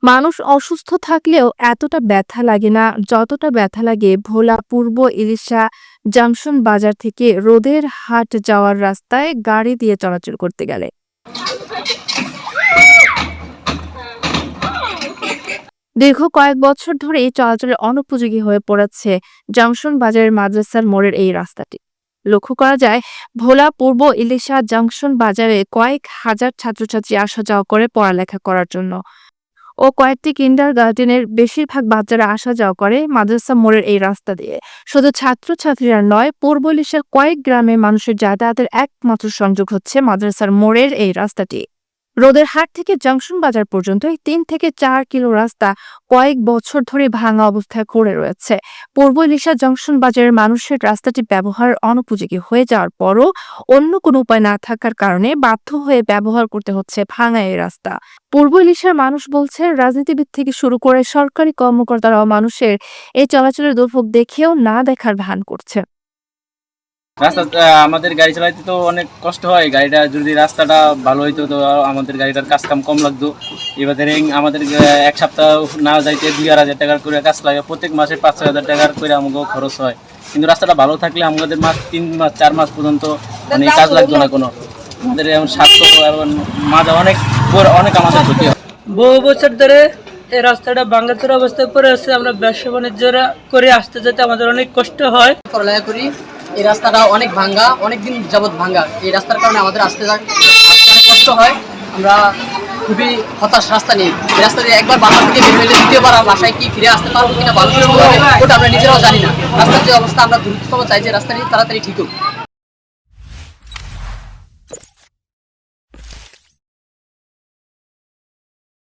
মানুষ অসুস্থ থাকলেও এতটা ব্যথা লাগে না যতটা ব্যথা লাগে ভোলা পূর্ব ইলিশা জংশন বাজার থেকে রোদের হাট যাওয়ার রাস্তায় গাড়ি দিয়ে চলাচল করতে গেলে। দীর্ঘ কয়েক বছর ধরেই চলাচলের অনুপযোগী হয়ে পড়েছে জংশন বাজারের মাদ্রাসার মোড়ের এই রাস্তাটি। লক্ষ্য করা যায়, ভোলা পূর্ব ইলিশা জংশন বাজারে কয়েক হাজার ছাত্রছাত্রী আসা যাওয়া করে পড়ালেখা করার জন্য ও কয়েকটি কিন্ডারগার্টেনের বেশিরভাগ বাচ্চারা আসা যাওয়া করে মাদ্রাসা মোড়ের এই রাস্তা দিয়ে। শুধু ছাত্রছাত্রীরা নয়, পূর্ব ইলিশার কয়েক গ্রামের মানুষের যাতায়াতের একমাত্র সংযোগ হচ্ছে মাদ্রাসার মোড়ের এই রাস্তাটি। রোদের হাট থেকে জংশন বাজার পর্যন্ত এই ৩ থেকে ৪ কিলো রাস্তা কয়েক বছর ধরে ভাঙা অবস্থায় পড়ে রয়েছে। পূর্ব ইলিশা জংশন বাজারের মানুষের রাস্তাটি ব্যবহারের অনুপযোগী হয়ে যাওয়ার পরও অন্য কোনো উপায় না থাকার কারণে বাধ্য হয়ে ব্যবহার করতে হচ্ছে ভাঙা এই রাস্তা। পূর্ব ইলিশার মানুষ বলছে, রাজনীতিবিদ থেকে শুরু করে সরকারি কর্মকর্তারাও মানুষের এই চলাচলের দুর্ভোগ দেখেও না দেখার ভান করছে। রাস্তা আমাদের গাড়ি চালাইতে তো অনেক কষ্ট হয়। গাড়িটা যদি রাস্তাটা ভালো হইতো তো আমাদের গাড়িটার কাজ কাম কম লাগতো। এবার আমাদের এক সপ্তাহ না যাইতে ২,০০০ টাকার করে কাজ লাগে, প্রত্যেক মাসে ৫-৬ হাজার টাকার করে আমাকেও খরচ হয়। কিন্তু রাস্তাটা ভালো থাকলে আমাদের ৩ মাস ৪ মাস পর্যন্ত মানে কাজ লাগতো না কোনো। আমাদের এখন স্বাস্থ্য এবং মাজা অনেক আমাদের ক্ষতি হয়। বহু বছর ধরে এই রাস্তাটা ভাঙাচোরা অবস্থায় পড়ে আছে। আমরা ব্যবসা বাণিজ্যরা করে আসতে যেতে আমাদের অনেক কষ্ট হয়। পড়ালেখা করি, এই রাস্তাটা অনেক ভাঙ্গা, অনেকদিন যাবৎ ভাঙ্গা। এই রাস্তার কারণে আমাদের আসতে অনেক কষ্ট হয়। আমরা খুবই হতাশ রাস্তা নিয়ে। এই রাস্তা দিয়ে একবার বাসা থেকে বের হইলে দ্বিতীয়বার বাসায় কি ফিরে আসতে পারবো কিনা ভালো করে ওটা আমরা নিজেরাও জানি না। রাস্তার যে অবস্থা, আমরা দ্রুততম চাই যে রাস্তাটি তাড়াতাড়ি ঠিক হোক।